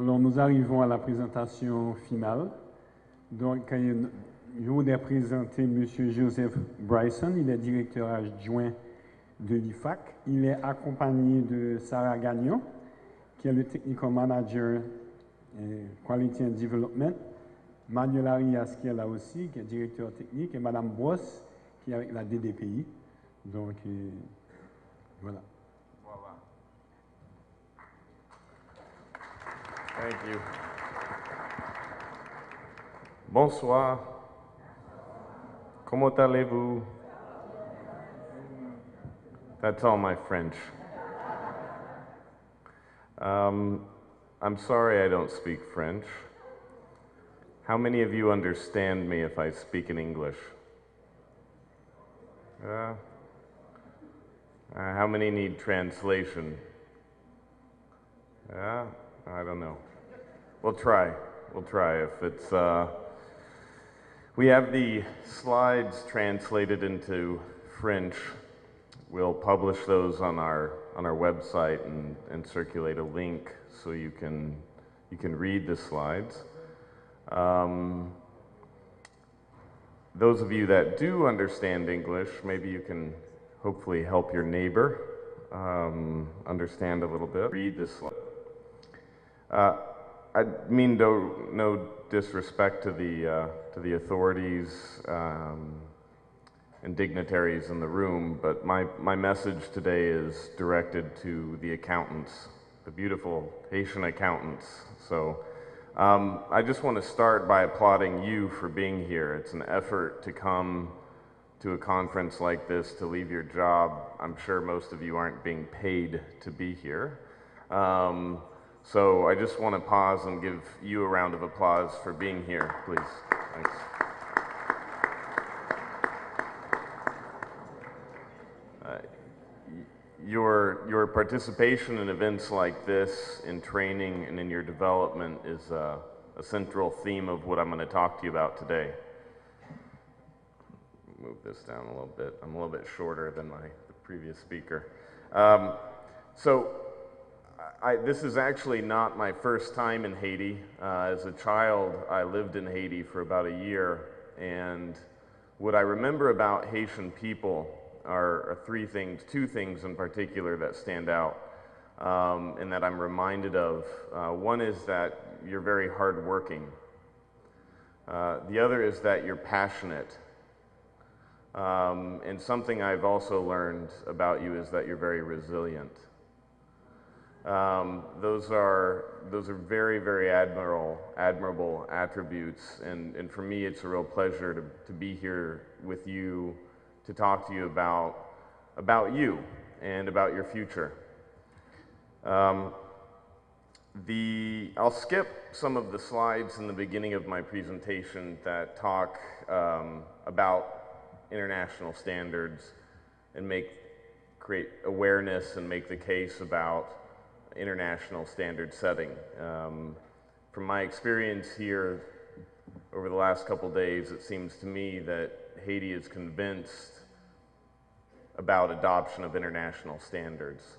Alors, nous arrivons à la présentation finale. Donc, je voudrais présenter M. Joseph Bryson. Il est directeur adjoint de l'IFAC. Il est accompagné de Sarah Gagnon, qui est le Technical Manager Quality and Development. Manuel Arias, qui est là aussi, qui est directeur technique. Et Mme Boss, qui est avec la DDPI. Donc, voilà. Voilà. Thank you. Bonsoir. Comment allez-vous? That's all my French. I'm sorry I don't speak French. How many of you understand me if I speak in English? How many need translation? I don't know. We'll try. We'll try. If it's, we have the slides translated into French. We'll publish those on our website and circulate a link so you can read the slides. Those of you that do understand English, maybe you can hopefully help your neighbor understand a little bit. Read this slide. I mean no disrespect to the authorities and dignitaries in the room, but my message today is directed to the accountants, the beautiful Haitian accountants. So I just want to start by applauding you for being here. It's an effort to come to a conference like this, to leave your job. I'm sure most of you aren't being paid to be here. So I just want to pause and give you a round of applause for being here, please. Thanks. Your participation in events like this, in training and in your development, is a central theme of what I'm going to talk to you about today. Move this down a little bit. I'm a little bit shorter than the previous speaker. This is actually not my first time in Haiti. As a child, I lived in Haiti for about a year, and what I remember about Haitian people are two things in particular that stand out and that I'm reminded of. One is that you're very hardworking. The other is that you're passionate. And something I've also learned about you is that you're very resilient. Those are very, very admirable attributes, and for me it's a real pleasure to be here with you to talk to you about you and about your future. I'll skip some of the slides in the beginning of my presentation that talk about international standards and create awareness and make the case about international standard setting. From my experience here over the last couple days, it seems to me that Haiti is convinced about adoption of international standards.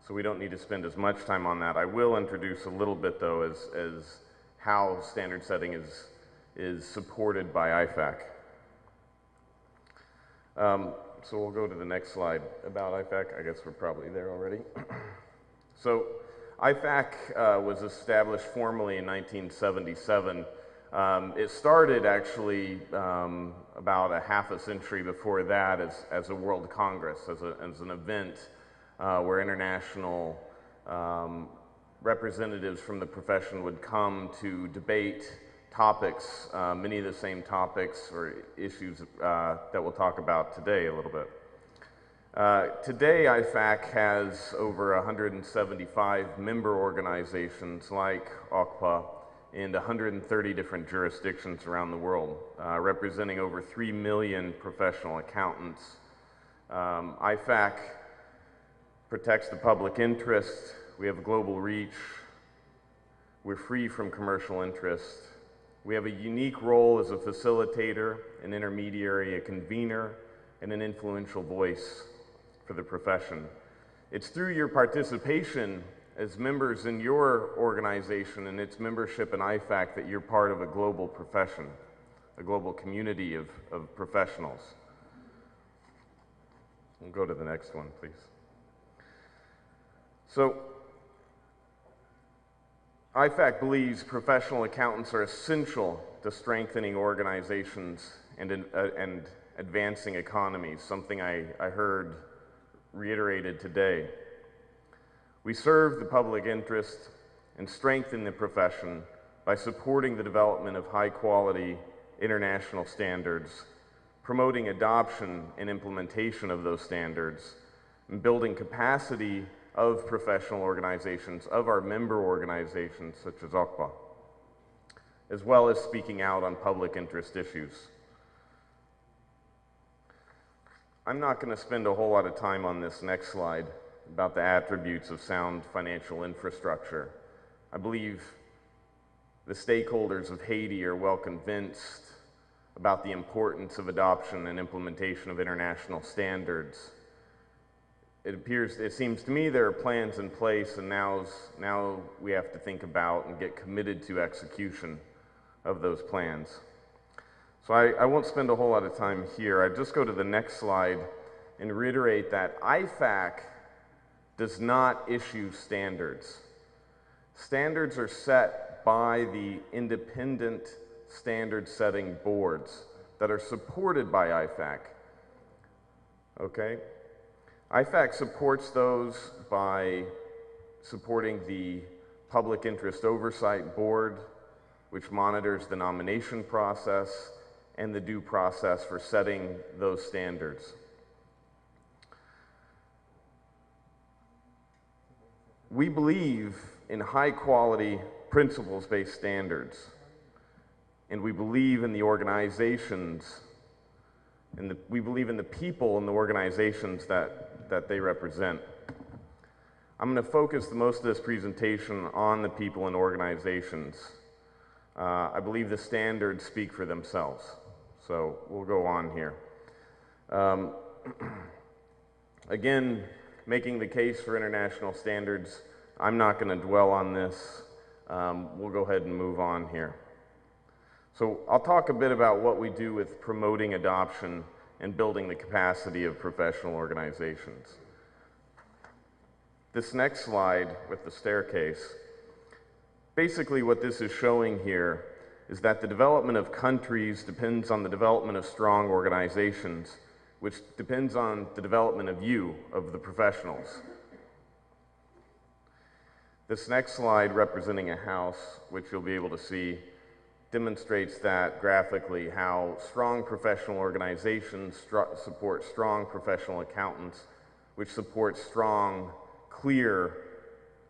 So we don't need to spend as much time on that. I will introduce a little bit though as how standard setting is supported by IFAC. So we'll go to the next slide about IFAC. I guess we're probably there already. So IFAC was established formally in 1977. It started actually about a half a century before that as a World Congress, as an event where international representatives from the profession would come to debate topics, many of the same topics or issues that we'll talk about today a little bit. Today, IFAC has over 175 member organizations like OCPAH in 130 different jurisdictions around the world, representing over 3 million professional accountants. IFAC protects the public interest. We have global reach. We're free from commercial interest. We have a unique role as a facilitator, an intermediary, a convener, and an influential voice for the profession. It's through your participation as members in your organization and its membership in IFAC that you're part of a global profession, a global community of professionals. We'll go to the next one, please. So, IFAC believes professional accountants are essential to strengthening organizations and advancing economies, something I heard reiterated today. We serve the public interest and strengthen the profession by supporting the development of high-quality international standards, promoting adoption and implementation of those standards, and building capacity of professional organizations, of our member organizations such as OCPAH, as well as speaking out on public interest issues. I'm not going to spend a whole lot of time on this next slide about the attributes of sound financial infrastructure. I believe the stakeholders of Haiti are well convinced about the importance of adoption and implementation of international standards. It seems to me there are plans in place, and now we have to think about and get committed to execution of those plans. So I won't spend a whole lot of time here. I just go to the next slide and reiterate that IFAC does not issue standards. Standards are set by the independent standard-setting boards that are supported by IFAC. Okay? IFAC supports those by supporting the Public Interest Oversight Board, which monitors the nomination process and the due process for setting those standards. We believe in high-quality, principles-based standards, and we believe in the organizations, and we believe in the people in the organizations that they represent. I'm going to focus most of this presentation on the people and organizations. I believe the standards speak for themselves, so we'll go on here. Again, making the case for international standards, I'm not going to dwell on this. We'll go ahead and move on here. So I'll talk a bit about what we do with promoting adoption and building the capacity of professional organizations. This next slide with the staircase, basically what this is showing here is that the development of countries depends on the development of strong organizations, which depends on the development of you, of the professionals. This next slide, representing a house, which you'll be able to see, demonstrates that graphically how strong professional organizations support strong professional accountants, which support strong, clear,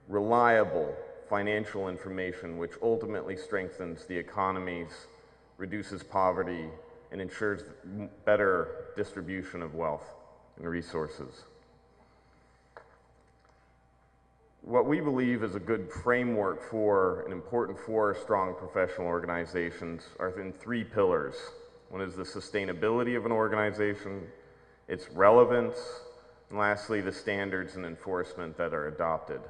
reliable financial information, which ultimately strengthens the economies, reduces poverty, and ensures better distribution of wealth and resources. What we believe is a good framework for and important for strong professional organizations are in three pillars. One is the sustainability of an organization, its relevance, and lastly, the standards and enforcement that are adopted.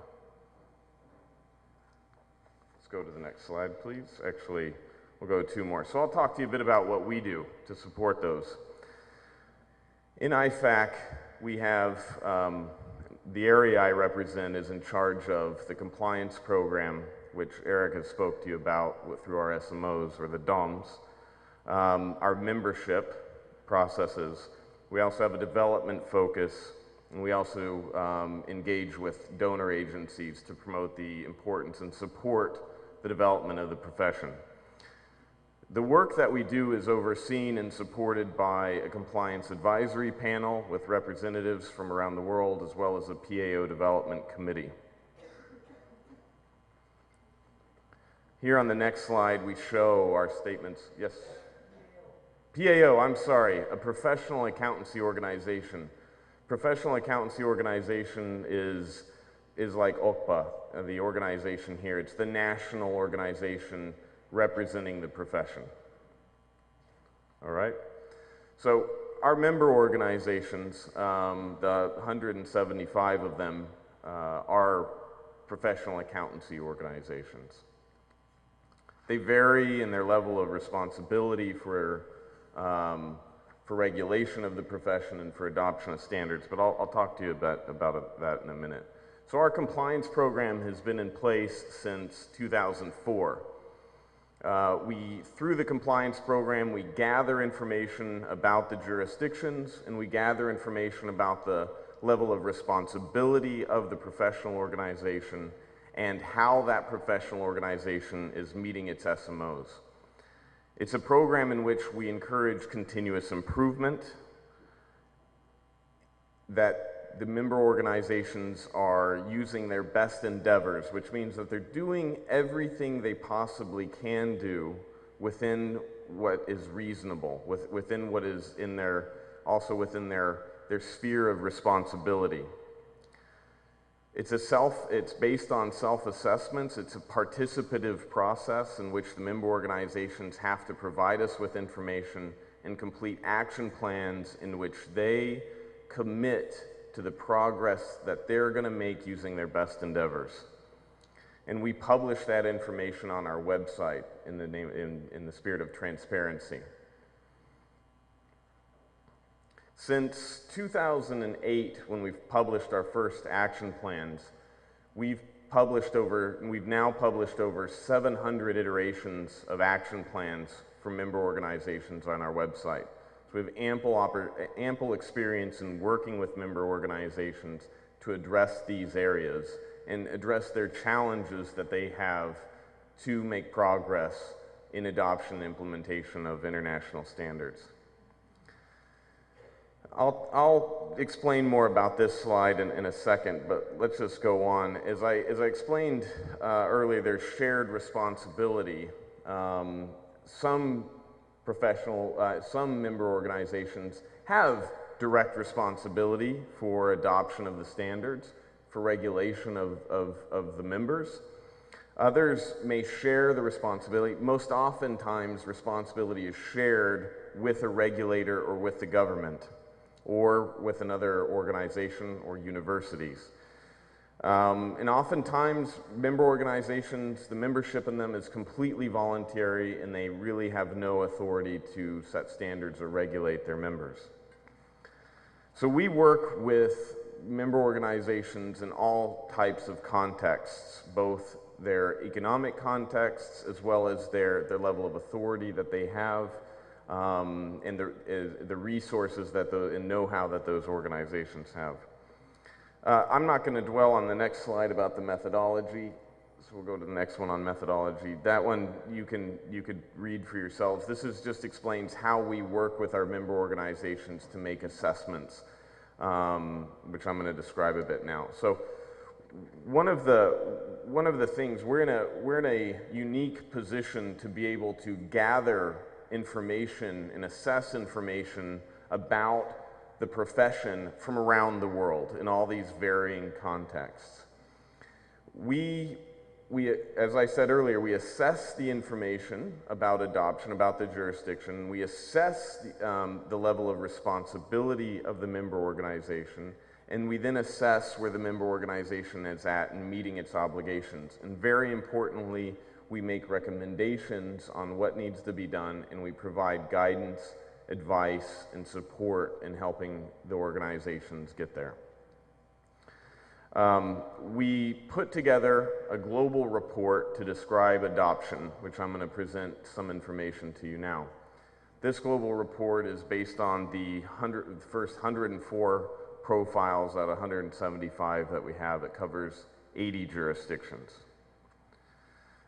Let's go to the next slide, please. Actually, we'll go two more. So I'll talk to you a bit about what we do to support those. In IFAC, we have the area I represent is in charge of the compliance program, which Eric has spoke to you about through our SMOs, or the DOMs, our membership processes. We also have a development focus, and we also engage with donor agencies to promote the importance and support the development of the profession. The work that we do is overseen and supported by a compliance advisory panel with representatives from around the world, as well as a PAO development committee. Here on the next slide, we show our statements. Yes? PAO, I'm sorry, a professional accountancy organization. Professional accountancy organization is like OCPAH, the organization here. It's the national organization representing the profession. All right? So our member organizations, the 175 of them, are professional accountancy organizations. They vary in their level of responsibility for regulation of the profession and for adoption of standards, but I'll talk to you about that in a minute. So our compliance program has been in place since 2004. Through the compliance program, we gather information about the jurisdictions, and we gather information about the level of responsibility of the professional organization and how that professional organization is meeting its SMOs. It's a program in which we encourage continuous improvement, that the member organizations are using their best endeavors, which means that they're doing everything they possibly can do within what is reasonable, within what is in their, also within their sphere of responsibility. It's based on self-assessments. It's a participative process in which the member organizations have to provide us with information and complete action plans in which they commit to the progress that they're going to make using their best endeavors. And we publish that information on our website in the spirit of transparency. Since 2008, when we've published our first action plans, we've now published over 700 iterations of action plans for member organizations on our website. So we have ample experience in working with member organizations to address these areas and address their challenges that they have to make progress in adoption and implementation of international standards. I'll explain more about this slide in a second, but let's just go on. As I explained earlier, there's shared responsibility. Some member organizations have direct responsibility for adoption of the standards, for regulation of the members. Others may share the responsibility. Most oftentimes, responsibility is shared with a regulator or with the government, or with another organization or universities. And oftentimes, member organizations, the membership in them is completely voluntary, and they really have no authority to set standards or regulate their members. So we work with member organizations in all types of contexts, both their economic contexts as well as their level of authority that they have, and the resources and know-how that those organizations have. I'm not going to dwell on the next slide about the methodology, so we'll go to the next one on methodology. That one you could read for yourselves. This just explains how we work with our member organizations to make assessments, which I'm going to describe a bit now. So one of the things, we're in a unique position to be able to gather information and assess information about the profession from around the world in all these varying contexts. As I said earlier, we assess the information about adoption, about the jurisdiction. We assess the level of responsibility of the member organization, and we then assess where the member organization is at in meeting its obligations. And very importantly, we make recommendations on what needs to be done, and we provide guidance, advice, and support in helping the organizations get there. We put together a global report to describe adoption, which I'm going to present some information to you now. This global report is based on the first 104 profiles out of 175 that we have. It covers 80 jurisdictions.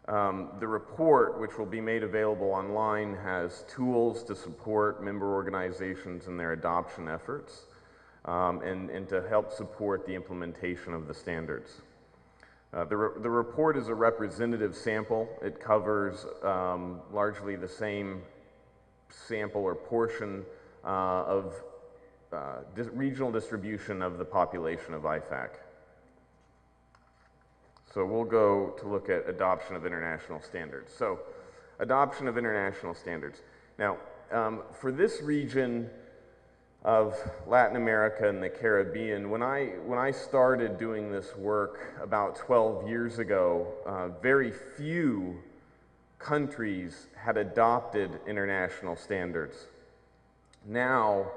The report, which will be made available online, has tools to support member organizations in their adoption efforts and to help support the implementation of the standards. The report is a representative sample. It covers largely the same sample or portion of regional distribution of the population of IFAC. So we'll go to look at adoption of international standards. So adoption of international standards. Now, for this region, of Latin America and the Caribbean. When I started doing this work about 12 years ago, very few countries had adopted international standards. Now,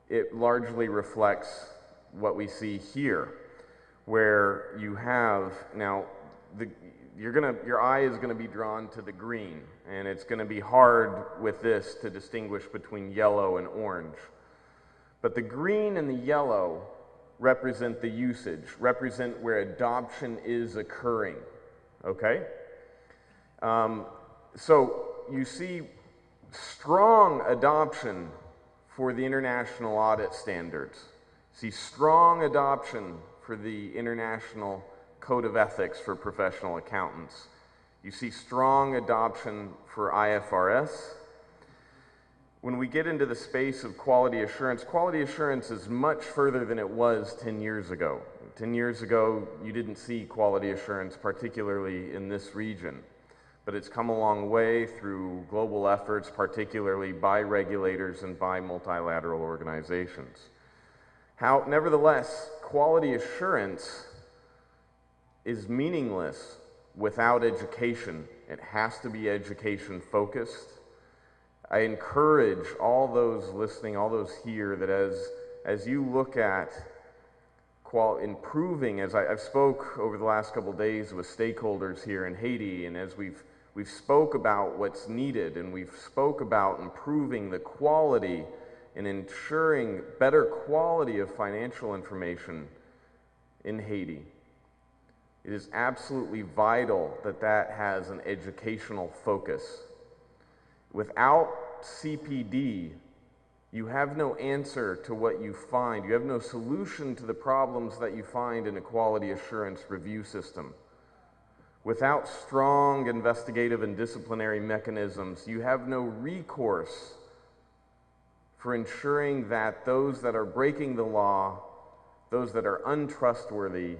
it largely reflects what we see here, where you have now your eye is going to be drawn to the green, and it's going to be hard with this to distinguish between yellow and orange. But the green and the yellow represent the usage, represent where adoption is occurring, okay? So you see strong adoption for the international audit standards. See strong adoption for the International Code of Ethics for professional accountants. You see strong adoption for IFRS. When we get into the space of quality assurance is much further than it was 10 years ago. 10 years ago, you didn't see quality assurance, particularly in this region. But it's come a long way through global efforts, particularly by regulators and by multilateral organizations. Nevertheless, quality assurance is meaningless without education. It has to be education focused. I encourage all those listening, all those here, that as you look at improving, as I've spoke over the last couple of days with stakeholders here in Haiti, and as we've spoke about what's needed, and we've spoke about improving the quality and ensuring better quality of financial information in Haiti. It is absolutely vital that that has an educational focus. Without CPD, you have no answer to what you find. You have no solution to the problems that you find in a quality assurance review system. Without strong investigative and disciplinary mechanisms, you have no recourse for ensuring that those that are breaking the law, those that are untrustworthy,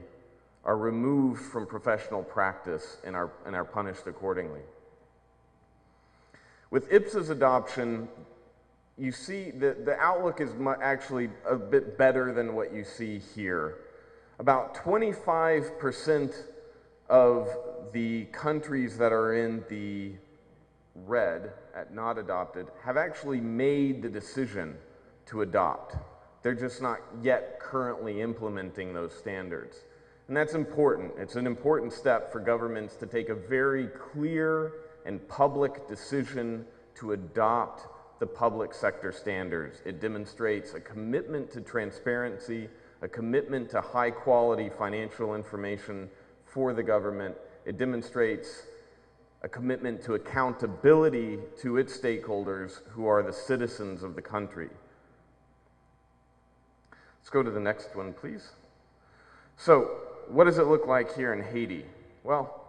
are removed from professional practice and are punished accordingly. With IPSA's adoption, you see the outlook is actually a bit better than what you see here. About 25% of the countries that are in the red at not adopted have actually made the decision to adopt. They're just not yet currently implementing those standards. And that's important. It's an important step for governments to take a very clear and public decision to adopt the public sector standards. It demonstrates a commitment to transparency, a commitment to high quality financial information for the government. It demonstrates a commitment to accountability to its stakeholders, who are the citizens of the country. Let's go to the next one, please. So, what does it look like here in Haiti? Well,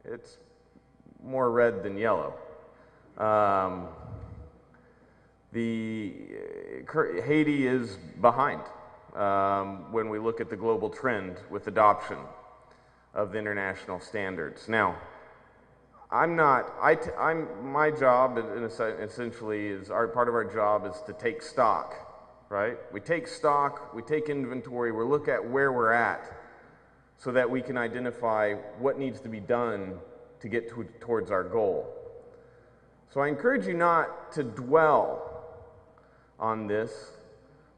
it's more red than yellow. Haiti is behind when we look at the global trend with adoption of the international standards. Now, my job essentially is, part of our job is to take stock, right? We take stock, we take inventory, we look at where we're at so that we can identify what needs to be done to get towards our goal. So I encourage you not to dwell on this,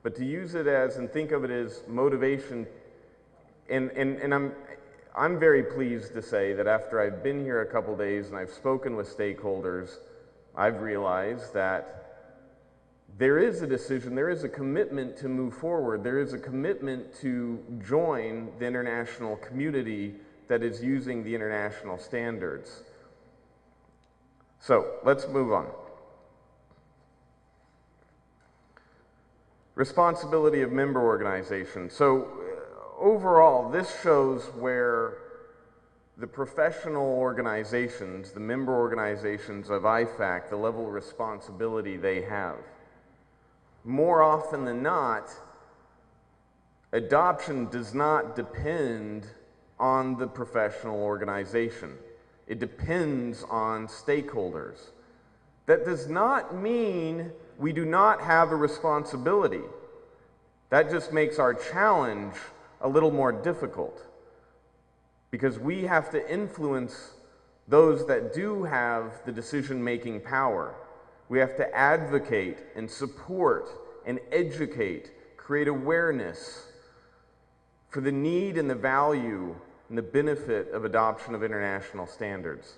but to use it as, and think of it as motivation. And I'm very pleased to say that after I've been here a couple days and I've spoken with stakeholders, I've realized that there is a decision, there is a commitment to move forward, there is a commitment to join the international community that is using the international standards. So, let's move on. Responsibility of member organizations. So, overall, this shows where the professional organizations, the member organizations of IFAC, the level of responsibility they have. More often than not, adoption does not depend on the professional organization. It depends on stakeholders. That does not mean we do not have a responsibility. That just makes our challenge a little more difficult because we have to influence those that do have the decision-making power. We have to advocate and support and educate, create awareness for the need and the value and the benefit of adoption of international standards.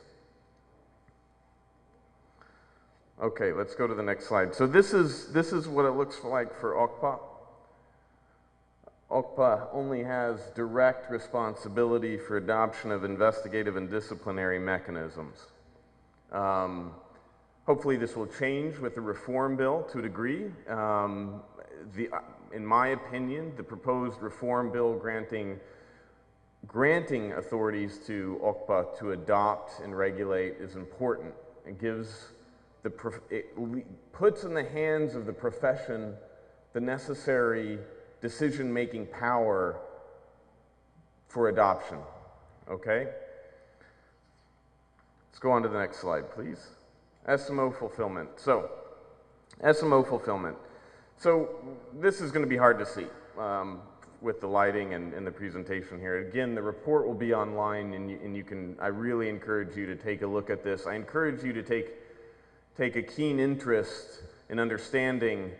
Okay, let's go to the next slide. So this is what it looks like for OCPAH. OCPAH only has direct responsibility for adoption of investigative and disciplinary mechanisms. Hopefully this will change with the reform bill to a degree. In my opinion, the proposed reform bill granting authorities to OCPAH to adopt and regulate is important. It puts in the hands of the profession the necessary decision-making power for adoption, okay? Let's go on to the next slide, please. SMO fulfillment. So, SMO fulfillment. So, this is going to be hard to see with the lighting and the presentation here. Again, the report will be online, and you can, I really encourage you to take a look at this. I encourage you to take a keen interest in understanding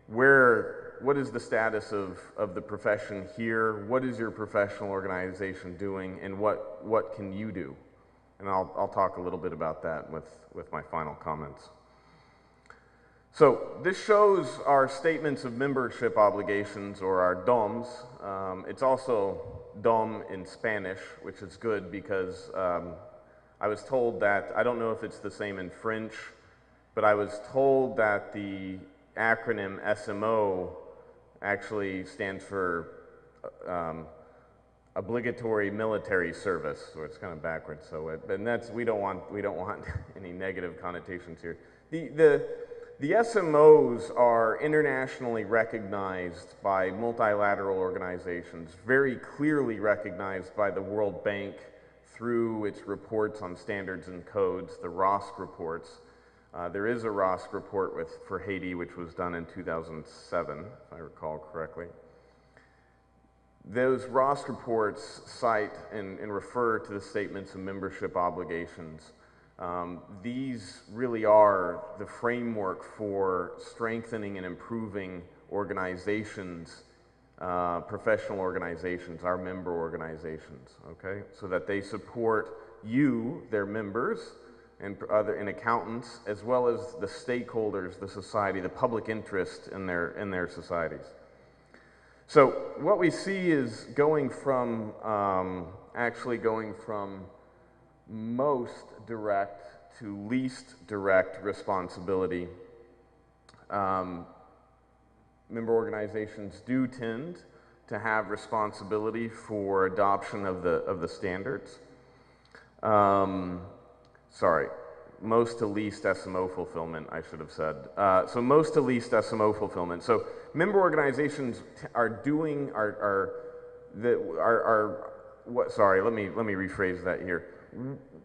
what is the status of the profession here, what is your professional organization doing, and what can you do? And I'll talk a little bit about that with my final comments. So this shows our statements of membership obligations, or our DOMs. It's also DOM in Spanish, which is good because I was told that, I don't know if it's the same in French, but I was told that the acronym SMO actually stands for obligatory military service, so it's kind of backwards. So, and that's we don't want any negative connotations here. The SMOs are internationally recognized by multilateral organizations, very clearly recognized by the World Bank through its reports on standards and codes, the ROSC reports. There is a ROSC report for Haiti, which was done in 2007, if I recall correctly. Those ROSC reports cite and refer to the statements of membership obligations. These really are the framework for strengthening and improving organizations, professional organizations, our member organizations, okay? So that they support you, their members, and accountants, as well as the stakeholders, the society, the public interest in their societies. So what we see is actually going from most direct to least direct responsibility. Member organizations do tend to have responsibility for adoption of the standards. Sorry, most to least SMO fulfillment, I should have said. So most to least SMO fulfillment. So member organizations sorry, let me rephrase that here.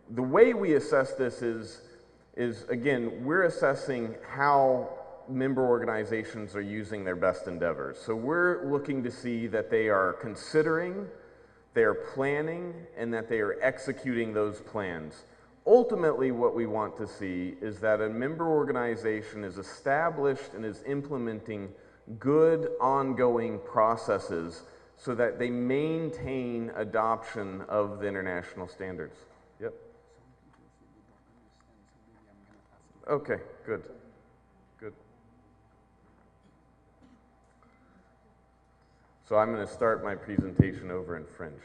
The way we assess this is again, we're assessing how member organizations are using their best endeavors. So we're looking to see that they are considering, they are planning, and that they are executing those plans. Ultimately, what we want to see is that a member organization is established and is implementing good ongoing processes so that they maintain adoption of the international standards. Yep. Okay, good. Good. So I'm going to start my presentation over in French.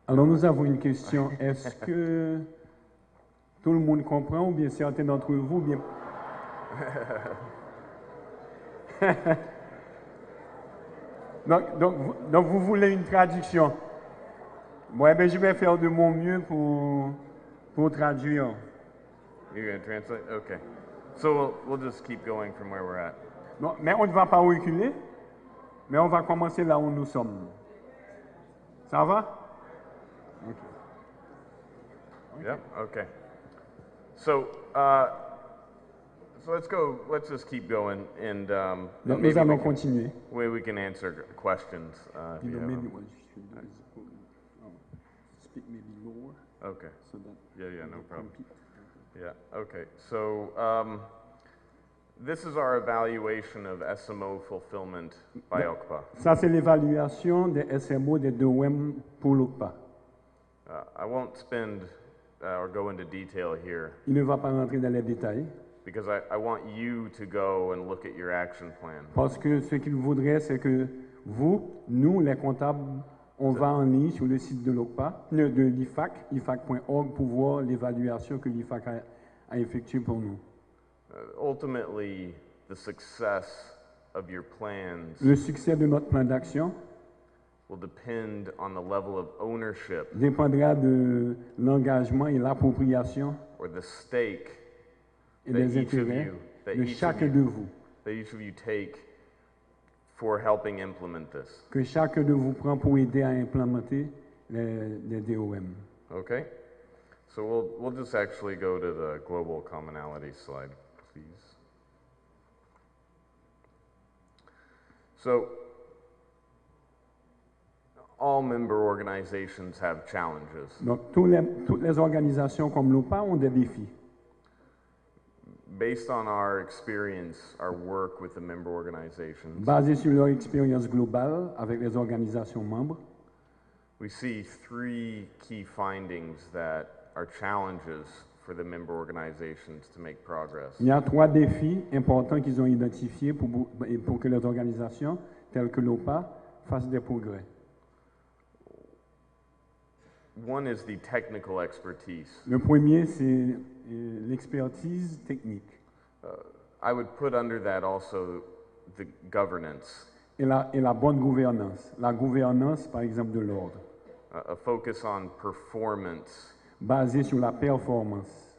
Alors nous avons une question. Est-ce que tout le monde comprend ou bien certains d'entre vous bien donc vous voulez une traduction. Bon, ben je vais faire de mon mieux pour traduire. You're going to translate? Okay. So we'll just keep going from where we're at. Non, mais on ne va pas reculer, mais on va commencer là où nous sommes. Ça va? Okay. Yep, okay. So, So let's just keep going, and Donc maybe nous allons continuer. we can answer questions if you have them. Speak maybe lower Okay. so that Yeah, no problem. compete. Yeah, okay. So this is our evaluation of SMO fulfillment by OCPAH. Ça, c'est l'évaluation des SMO des DOM pour l'OCPAH. I won't spend or go into detail here Il ne va pas rentrer dans les détails because I want you to go and look at your action plan. parce que ce qu'il voudrait, c'est que vous, nous, les comptables, on va en ligne sur le site de l'OCPAH, de l'IFAC, ifac.org, pour voir l'évaluation que l'IFAC a effectuée pour nous. Ultimately, the success of your plans Le succès de notre plan d'action will depend on the level of ownership dépendra de l'engagement et l'appropriation or the stake et that des each of intérêts you, that de each of chacun de you, vous. that each of you take for helping implement this. Que chacun de vous prend pour aider à implémenter les DOM. Okay? So we'll just actually go to the global commonality slide, please. So all member organizations have challenges. Donc, toutes les organisations comme l'OPA ont des défis. Based on our experience, our work with the member organizations, Basés sur leur expérience globale avec les organisations membres, we see three key findings that are challenges for the member organizations to make progress. il y a 3 défis importants qu'ils ont identifiés pour que les organisations, telles que l'OPA, fassent des progrès. One is the technical expertise. Le premier, c'est l'expertise technique I would put under that also the governance, et la bonne gouvernance. La gouvernance, par exemple, de l'ordre, a focus on performance. basée sur la performance.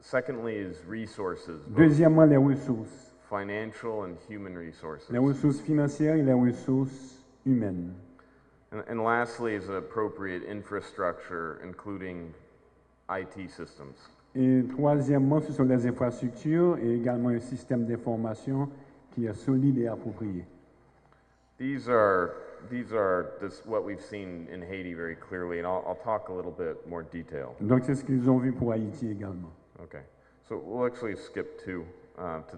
Secondly is resources, both Deuxièmement, les ressources. financial and human resources. Les ressources financières et les ressources humaines. And lastly is appropriate infrastructure, including IT systems. Et troisièmement, ce sont les infrastructures et également un système d'information qui est solide et approprié. These are just what we've seen in Haiti very clearly, and I'll talk a little bit more detail. Donc c'est ce qu'ils ont vu pour Haïti également. Okay, so we'll actually skip to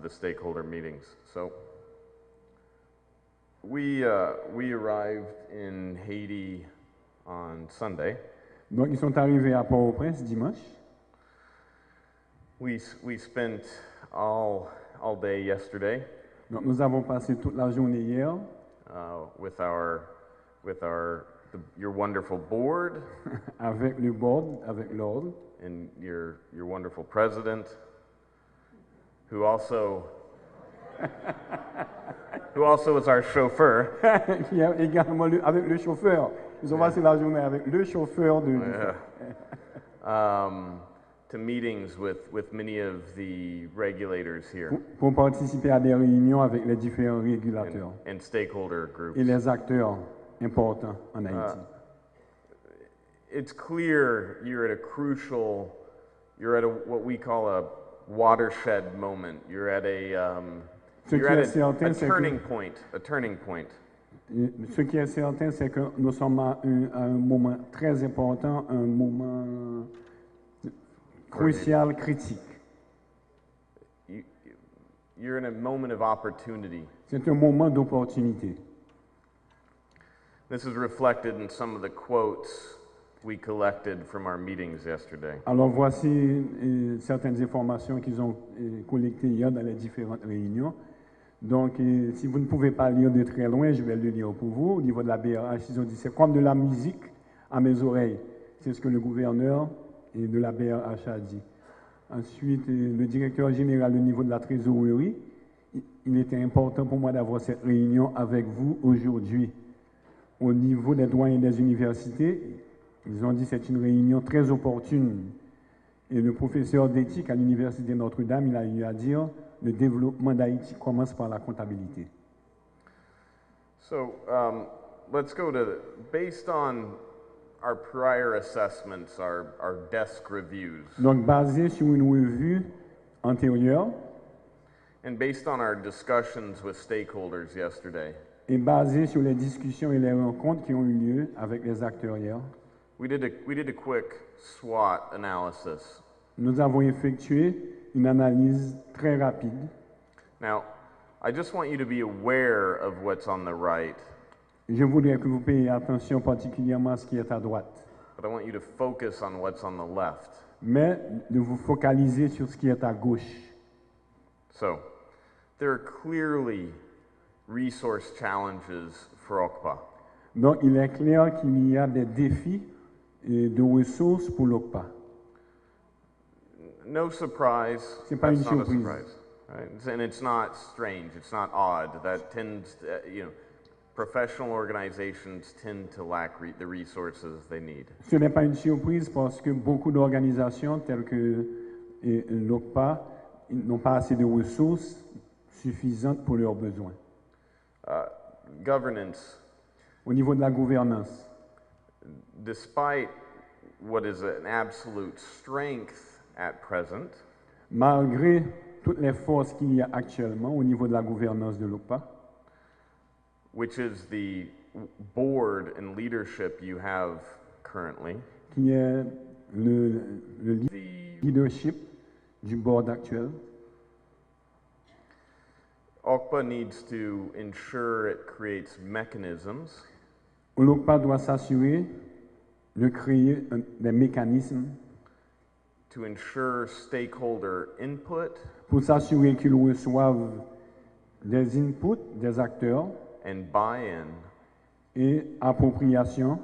the stakeholder meetings. So we arrived in Haiti on Sunday. Donc ils sont arrivés à Port-au-Prince dimanche. We spent all day yesterday Donc nous avons passé toute la journée hier with your wonderful board avec le board, avec l'ordre, and your wonderful president, who also is our chauffeur. qui est également avec le chauffeur. Ils ont passé la journée avec le chauffeur de To meetings with many of the regulators here pour participer à des réunions avec les différents régulateurs and stakeholder groups. et les acteurs importants en Haïti. It's clear you're at what we call a watershed moment. You're at a turning point. Ce qui est certain, c'est que nous sommes à un moment très important, un moment crucial, critique. You're in a moment of opportunity. C'est un moment d'opportunité. This is reflected in some of the quotes we collected from our meetings yesterday. Alors voici certaines informations qu'ils ont collectées hier dans les différentes réunions. Donc, si vous ne pouvez pas lire de très loin, je vais le lire pour vous. Au niveau de la BRH, ils ont dit c'est comme de la musique à mes oreilles. C'est ce que le gouverneur et de la BRH a dit. Ensuite, le directeur général au niveau de la trésorerie, il était important pour moi d'avoir cette réunion avec vous aujourd'hui. Au niveau des doyens des universités, ils ont dit que c'est une réunion très opportune. Et le professeur d'éthique à l'université Notre-Dame, il a eu à dire le développement d'Haïti commence par la comptabilité. So, let's go to, based on our prior assessments, our desk reviews. Donc, basé sur une revue antérieure And based on our discussions with stakeholders yesterday, et basée sur les discussions et les rencontres qui ont eu lieu avec les acteurs hier, we did a quick SWOT analysis. nous avons effectué une analyse très rapide. Now, I just want you to be aware of what's on the right, Je voudrais que vous payiez attention particulièrement à ce qui est à droite, but I want you to focus on what's on the left. mais de vous focaliser sur ce qui est à gauche. So, there are clearly resource challenges for OCPAH. Donc, il est clair qu'il y a des défis de ressources pour l'OCPAH. No surprise. C'est pas une That's not a surprise. surprise, right? And it's not strange. It's not odd. That tends, professional organizations tend to lack the resources they need. Ce n'est pas une surprise parce que beaucoup d'organisations telles que l'OCPAH n'ont pas assez de ressources suffisantes pour leurs besoins. Governance, Au niveau de la gouvernance, despite what is an absolute strength at present, malgré toutes les forces qu'il y a actuellement au niveau de la gouvernance de l'OCPAH, which is the board and leadership you have currently, qui est le leadership du board actuel, OCPAH needs to ensure it creates mechanisms l'OCPAH doit s'assurer de créer des mécanismes to ensure stakeholder input pour s'assurer qu'ils reçoivent des inputs des acteurs and buy-in et appropriation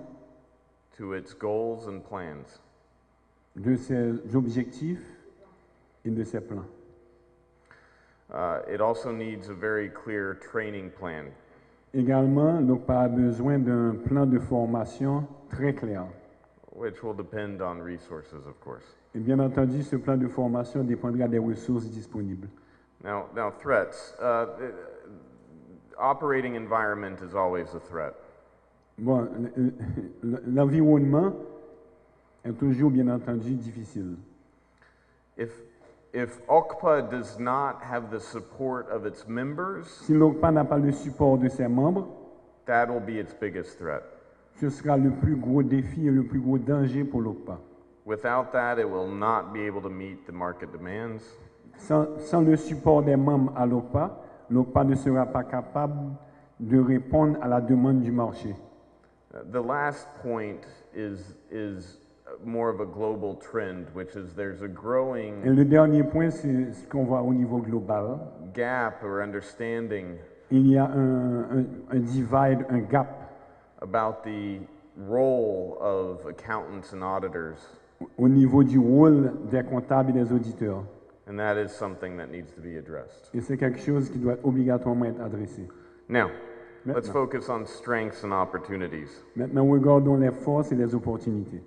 to its goals and plans. de ses objectifs et de ses plans. It also needs a very clear training plan. Également, l'OCPAH a besoin d'un plan de formation très clair. Which will depend on resources, of course. Et bien entendu, ce plan de formation dépendra des ressources disponibles. Now threats. Operating environment is always a threat. Bon, l'environnement est toujours, bien entendu, difficile. If OCPAH does not have the support of its members, Si l'OCPAH n'a pas le support de ses membres, that will be its biggest threat. ce sera le plus gros défi et le plus gros danger pour l'OCPAH. Without that, it will not be able to meet the market demands. Sans le support des membres à l'OCPAH, l'OCPAH ne sera pas capable de répondre à la demande du marché. The last point is more of a global trend, which is there's a Et growing le dernier point, c'est ce qu'on voit au niveau global. gap or understanding Il y a un divide, un gap about the role of accountants and auditors, au niveau du rôle des comptables et des auditeurs. and that is something that needs to be addressed. Et c'est quelque chose qui doit obligatoirement être adressé. Now, let's Maintenant, focus on strengths and opportunities. maintenant, regardons les forces et les opportunités.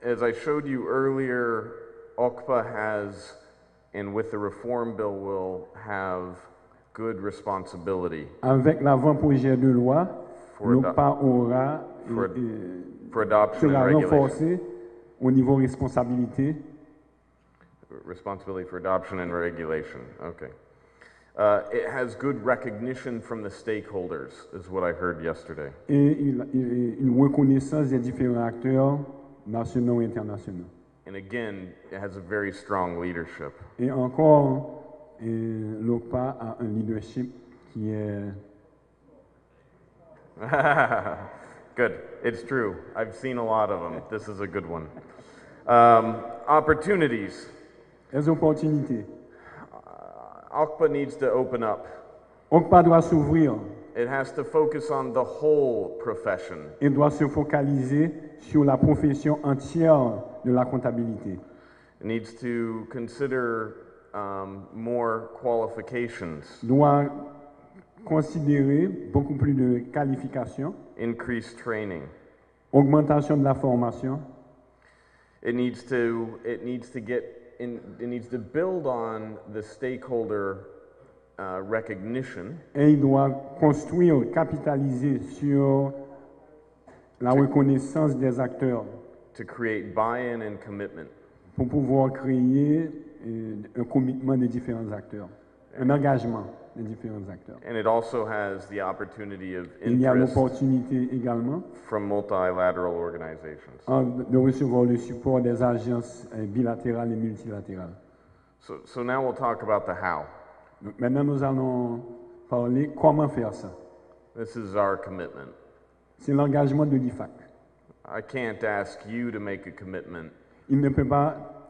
As I showed you earlier, OCPAH has, and with the reform bill will have, good responsibility Avec l'avant-projet de loi, For l'OCPAH aura for adoption sera and regulation. renforcé au niveau responsabilité. Responsibility for adoption and regulation. Okay. It has good recognition from the stakeholders, is what I heard yesterday. Et une reconnaissance des différents acteurs nationaux et internationaux. And again, it has a very strong leadership. Et encore, l'OCPAH a un leadership qui est... Good. It's true. I've seen a lot of them. This is a good one. Opportunities. Les opportunités. OCPAH needs to open up. OCPAH doit s'ouvrir It has to focus on the whole profession. et doit se focaliser sur la profession entière de la comptabilité. It needs to consider more qualifications, Doit considérer beaucoup plus de qualifications, increased training. augmentation de la formation. It needs to build on the stakeholder recognition Et il doit construire, capitaliser sur la reconnaissance des acteurs to create buy-in and commitment. pour pouvoir créer un commitment des différents acteurs, un engagement des différents acteurs. And it also has the opportunity of Il y a interest l'opportunité également from multilateral organizations. de recevoir le support des agences bilatérales et multilatérales. So now we'll talk about the how. Donc, maintenant, nous allons parler comment faire ça. This is our commitment. C'est l'engagement de l'IFAC. I can't ask you to make a commitment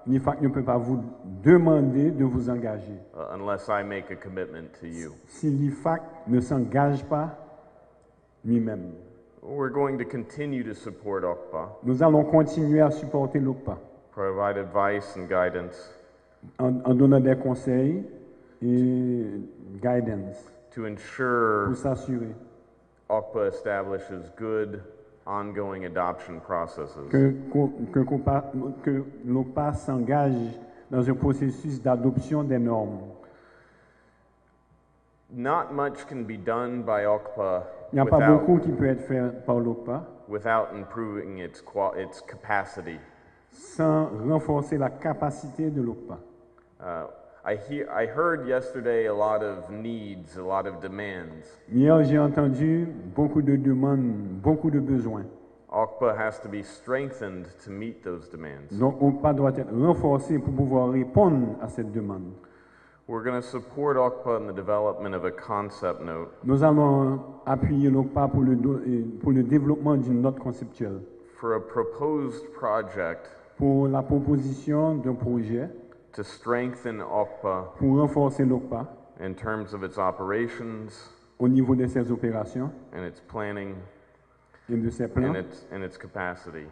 L'IFAC ne peut pas vous demander de vous engager. Unless I make a commitment to you. Si l'IFAC ne s'engage pas lui-même. We're going to continue to support OCPAH, Nous allons continuer à supporter l'OCPAH provide advice and guidance en donnant des conseils et guidance to ensure pour s'assurer OCPAH establishes good ongoing adoption processes. que l'OCPAH s'engage dans un processus d'adoption des normes. Not much can be done by OCPAH Il n'y a pas beaucoup qui peut être fait par l'OCPAH without improving its capacity. sans renforcer la capacité de l'OCPAH. I heard yesterday a lot of needs, a lot of demands. Hier, j'ai entendu beaucoup de demandes, beaucoup de besoins. OCPAH has to be strengthened to meet those demands. Donc, l'OCPAH doit être renforcé pour pouvoir répondre à cette demande. We're going to support OCPAH in the development of a concept note Nous allons appuyer l'OCPAH pour le développement d'une note conceptuelle, for a proposed project pour la proposition d'un projet, to strengthen OCPAH pour renforcer l'OCPAH in terms of its operations au niveau de ses opérations and its planning et de ses plans and its capacity.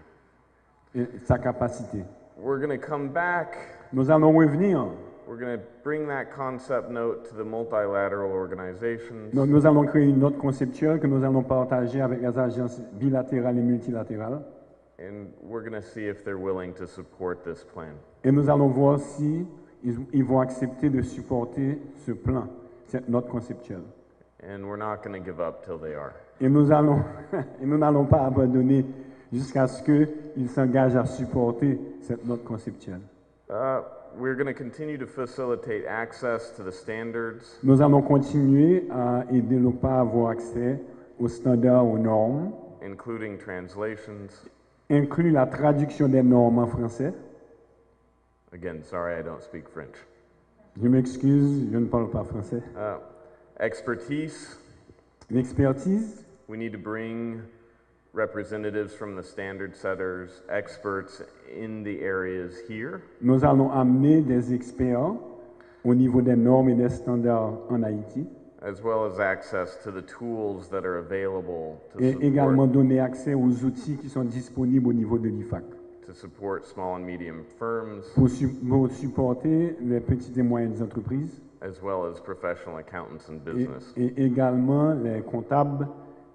et sa capacité. We're going to come back. Nous allons revenir. We're going to bring that concept note to the multilateral organizations. Donc, nous allons créer une note conceptuelle que nous allons partager avec les agences bilatérales et multilatérales. And we're going to see if they're willing to support this plan. Et nous allons voir si ils vont accepter de supporter ce plan, cette note conceptuelle. And we're not going to give up till they are. Et nous n'allons pas abandonner jusqu'à ce qu'ils s'engagent à supporter cette note conceptuelle. We're going to continue to facilitate access to the standards, Nous allons continuer à aider l'OCPAH à avoir accès aux standards, aux normes, including translations. inclut la traduction des normes en français. Again, sorry, I don't speak French. Je m'excuse, je ne parle pas français. Expertise. L'expertise, We need to bring representatives from the standard setters, experts in the areas here. nous allons amener des experts au niveau des normes et des standards en Haïti As well as access to the tools that are available et également donner accès aux outils qui sont disponibles au niveau de l'IFAC to support small and medium firms, pour supporter les petites et moyennes entreprises as well as professional accountants and business. et également les comptables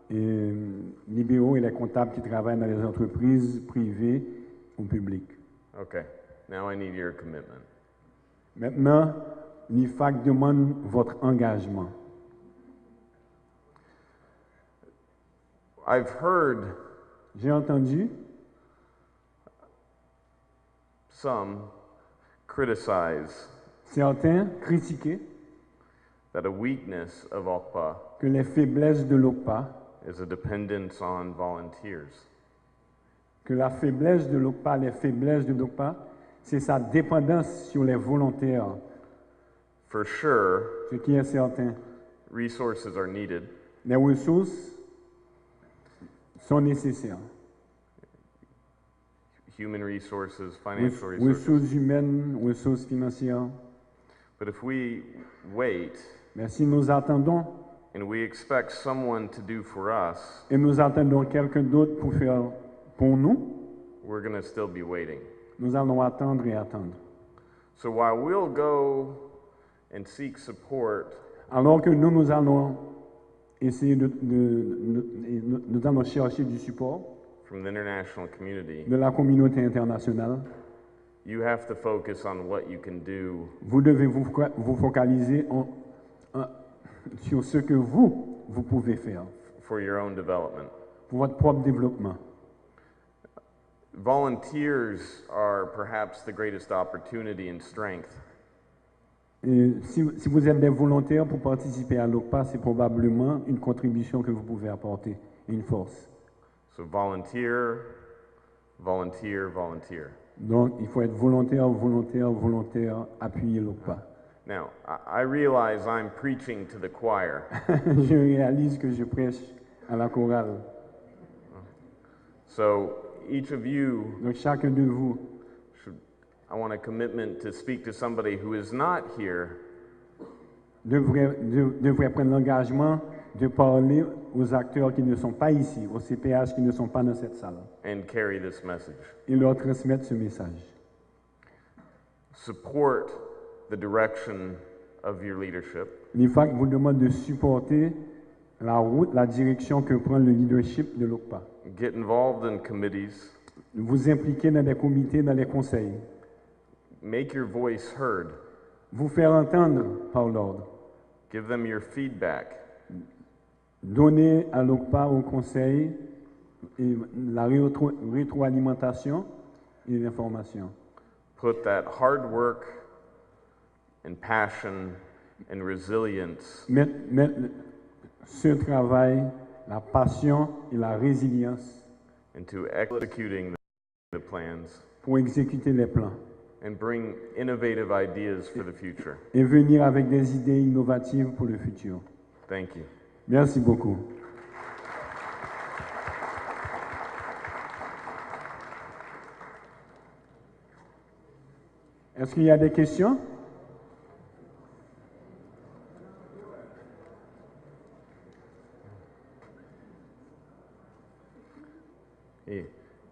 libéraux et les comptables qui travaillent dans les entreprises privées ou publiques. Okay, now I need your commitment. Maintenant, l'IFAC demande votre engagement. I've heard J'ai entendu some criticize certains critiquer that a weakness of OCPAH que les faiblesses de l'OCPAH, is a dependence on volunteers. que la faiblesse de l'OCPAH, les faiblesses de l'OCPAH, c'est sa dépendance sur les volontaires. For sure, Ce qui est certain, resources are needed, les ressources sont nécessaires. human resources, financial resources. Ressources humaines, ressources financières. But if we wait Mais si nous attendons and we expect someone to do for us, et nous attendons quelqu'un d'autre pour faire pour nous, we're going to still be waiting. nous allons attendre et attendre. So while we'll go and seek support Alors que nous allons essayer nous allons chercher du support from the international community, de la communauté internationale, you have to focus on what you can do vous devez vous focaliser sur ce que vous pouvez faire for your own development. pour votre propre développement. volunteers are perhaps the greatest opportunity and strength. Et si vous êtes des volontaires pour participer à l'OCPAH, c'est probablement une contribution que vous pouvez apporter, une force. So volunteer, volunteer, volunteer. Donc, il faut être volontaire, volontaire, volontaire, appuyer l'OCPAH. Now, I realize I'm preaching to the choir. Je réalise que je prêche à la chorale. So each of you, Donc, chacun de vous, I want a commitment to speak to somebody who is not here devrait prendre l'engagement de parler aux acteurs qui ne sont pas ici, aux CPH qui ne sont pas dans cette salle, and carry this message. et leur transmettre ce message. Support the direction of your leadership. L'IFAC vous demande de supporter la route, la direction que prend le leadership de l'OCPAH. Get involved in committees. Vous impliquer dans les comités, dans les conseils. Make your voice heard. Vous faire entendre par l'ordre. Give them your feedback. Donner à l'OCPAH, au conseil, et la rétroalimentation et l'information. Put that hard work and passion and resilience Mettre ce travail, la passion et la résilience into executing the plans pour exécuter les plans and bring innovative ideas for the future. et venir avec des idées innovatives pour le futur. Thank you. Merci beaucoup. Est-ce qu'il y a des questions?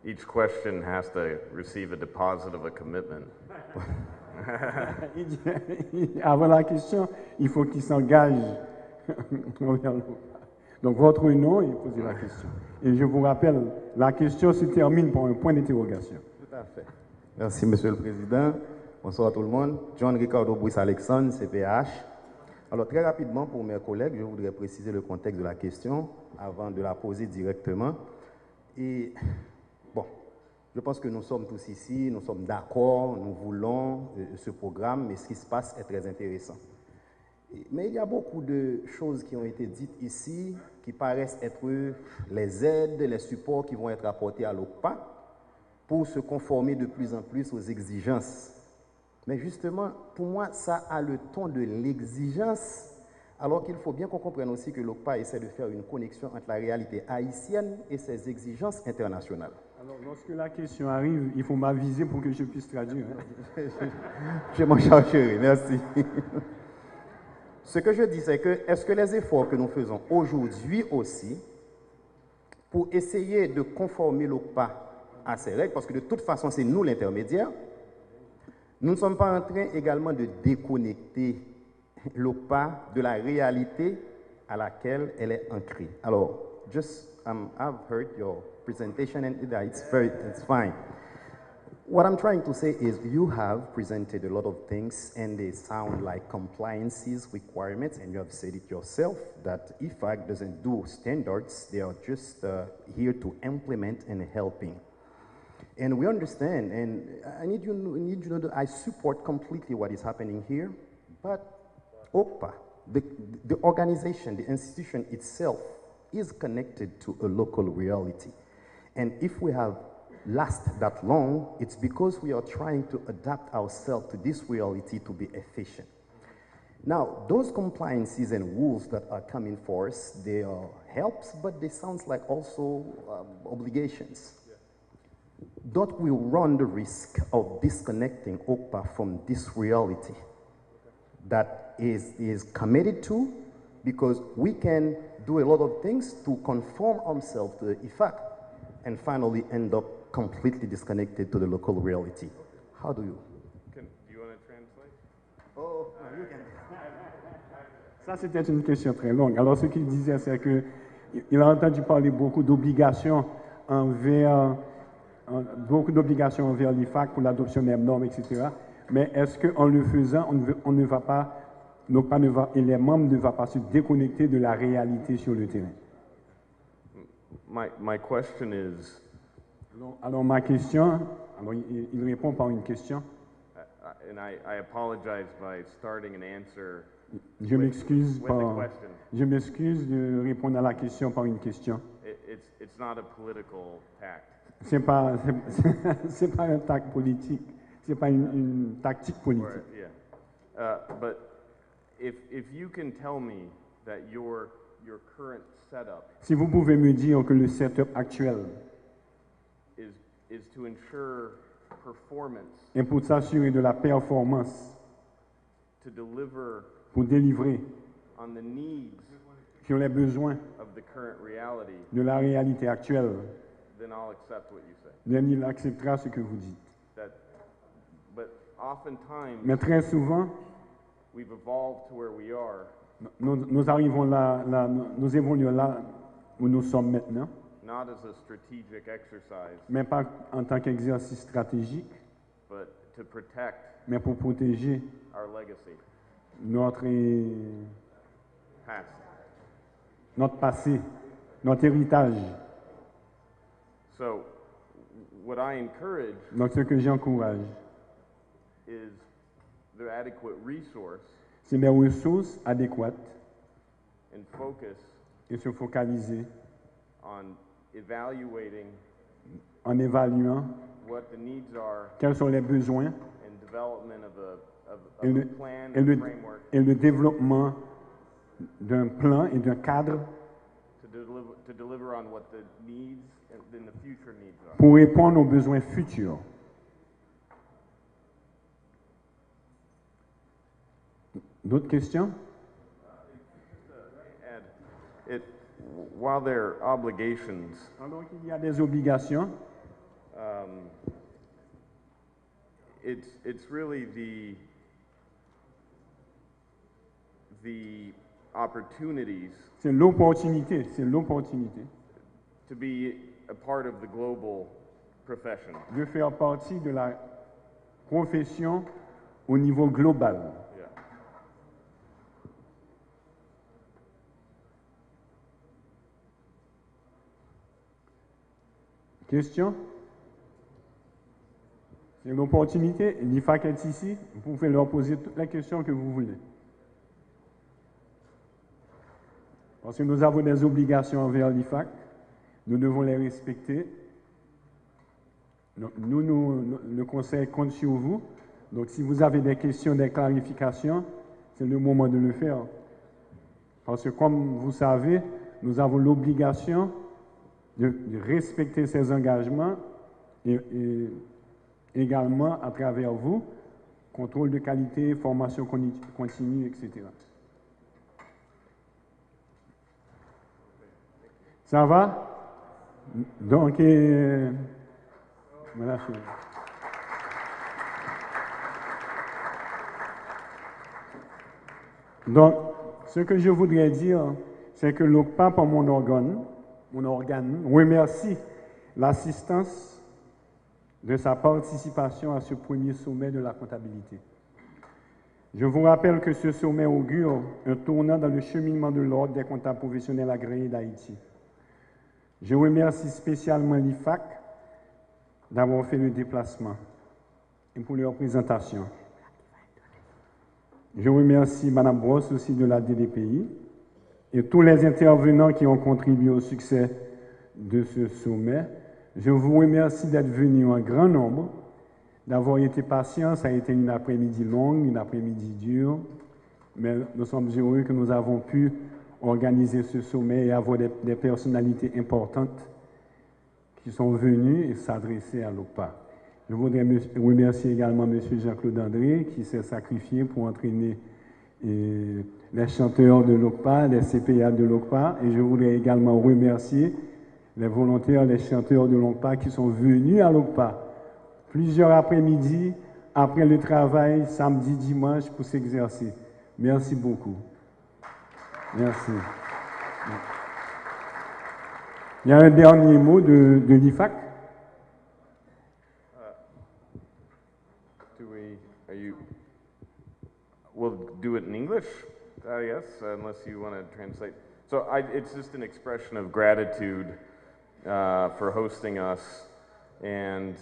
Each question has to receive a deposit of a commitment. Avant la question, il faut qu'il s'engage. Donc, votre nom et posez la question. Et je vous rappelle, la question se termine par un point d'interrogation. Tout à fait. Merci, Monsieur le Président. Bonsoir à tout le monde. John Ricardo Brice-Alexandre, CPAH. Alors, très rapidement, pour mes collègues, je voudrais préciser le contexte de la question avant de la poser directement. Et, bon, je pense que nous sommes tous ici, nous sommes d'accord, nous voulons ce programme, mais ce qui se passe est très intéressant. Mais il y a beaucoup de choses qui ont été dites ici qui paraissent être les aides, les supports qui vont être apportés à l'OCPAH pour se conformer de plus en plus aux exigences. Mais justement, pour moi, ça a le ton de l'exigence, alors qu'il faut bien qu'on comprenne aussi que l'OCPAH essaie de faire une connexion entre la réalité haïtienne et ses exigences internationales. Alors, lorsque la question arrive, il faut m'aviser pour que je puisse traduire. Je m'en chargerai, merci. Ce que je dis, c'est que, est-ce que les efforts que nous faisons aujourd'hui aussi, pour essayer de conformer l'OCPAH à ces règles, parce que de toute façon, c'est nous l'intermédiaire, nous ne sommes pas en train également de déconnecter l'OCPAH de la réalité à laquelle elle est ancrée. Alors, just, I've heard your presentation and it's fine. What I'm trying to say is you have presented a lot of things and they sound like compliances, requirements, and you have said it yourself that IFAC doesn't do standards, they are just here to implement and helping. And we understand, and I need you to know that I support completely what is happening here, but OCPAH, the organization, the institution itself is connected to a local reality. And if we have last that long, it's because we are trying to adapt ourselves to this reality to be efficient. Now, those compliances and rules that are coming for us, they are helps, but they sound like also obligations. Don't we run the risk of disconnecting OCPAH from this reality that is committed to? Because we can do a lot of things to conform ourselves to the IFAC and finally end up completely disconnected to the local reality. How do you? Do you want to translate? Oh, you can. Ça, c'était une question très longue. Alors, ce qu'il disait, c'est qu'il a entendu parler beaucoup d'obligations envers l'IFAC pour l'adoption des normes, etc. Mais est-ce qu'en le faisant, on ne va pas, et les membres ne vont pas se déconnecter de la réalité sur le terrain? My question is, Alors, ma question, alors, il répond par une question. And I apologize by starting an answer Je m'excuse with a par- question. je m'excuse de répondre à la question par une question. It's not a political tact. C'est pas, c'est pas un tact politique, c'est pas une tactique politique. Or, yeah. But if you can tell me that your current setup Si vous pouvez me dire que le setup actuel is to ensure performance, est pour s'assurer de la performance, to deliver pour délivrer on the needs sur les besoins of the current reality, de la réalité actuelle, then I'll accept what you say. then il acceptera ce que vous dites. But oftentimes, Mais très souvent, we've evolved to where we are, nous arrivons là, nous évoluons là où nous sommes maintenant, not as a strategic exercise, mais pas en tant qu'exercice stratégique, but to protect mais pour protéger our legacy, notre past. passé, notre héritage. So, what I encourage Donc ce que j'encourage, is the adequate resource c'est les ressources adéquates and focus et se focaliser on evaluating en évaluant what the needs are quels sont les besoins and development of et a le, plan et and le- framework et le développement d'un plan et d'un cadre to deliver on what the needs and then the future needs are. pour répondre aux besoins futurs. D'autres questions? And while there are obligations, Donc il y a des obligations. it's really the opportunities C'est l'opportunité, to be a part of the global profession. de faire partie de la profession au niveau global. Yeah. Question? C'est une opportunité. L'IFAC est ici. Vous pouvez leur poser toutes les questions que vous voulez. Parce que nous avons des obligations envers l'IFAC. Nous devons les respecter. Donc, le conseil compte sur vous. Donc, si vous avez des questions, des clarifications, c'est le moment de le faire. Parce que, comme vous savez, nous avons l'obligation de respecter ces engagements et également, à travers vous, contrôle de qualité, formation continue, etc. Ça va? Donc, voilà. Donc, ce que je voudrais dire, c'est que l'OCPAH, par mon organe, remercie l'assistance de sa participation à ce premier sommet de la comptabilité. Je vous rappelle que ce sommet augure un tournant dans le cheminement de l'ordre des comptables professionnels agréés d'Haïti. Je remercie spécialement l'IFAC d'avoir fait le déplacement et pour leur présentation. Je remercie Mme Brosse aussi de la DDPI et tous les intervenants qui ont contribué au succès de ce sommet. Je vous remercie d'être venus en grand nombre, d'avoir été patients. Ça a été une après-midi longue, une après-midi dure, mais nous sommes heureux que nous avons pu organiser ce sommet et avoir des personnalités importantes qui sont venues et s'adresser à l'OCPAH. Je voudrais remercier également M. Jean-Claude André qui s'est sacrifié pour entraîner les chanteurs de l'OCPAH, les CPA de l'OCPAH, et je voudrais également remercier les volontaires, les chanteurs de l'OCPAH qui sont venus à l'OCPAH plusieurs après-midi après le travail, samedi, dimanche, pour s'exercer. Merci beaucoup. Merci. Il y a un dernier mot de l'IFAC. We'll do it in English, I guess, unless you want to translate. So it's just an expression of gratitude for hosting us and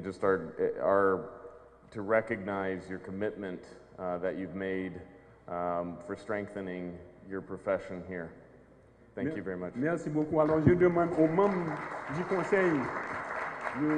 just to recognize your commitment that you've made for strengthening your profession here. Thank you very much. Merci beaucoup. Alors, je demande aux membres du conseil de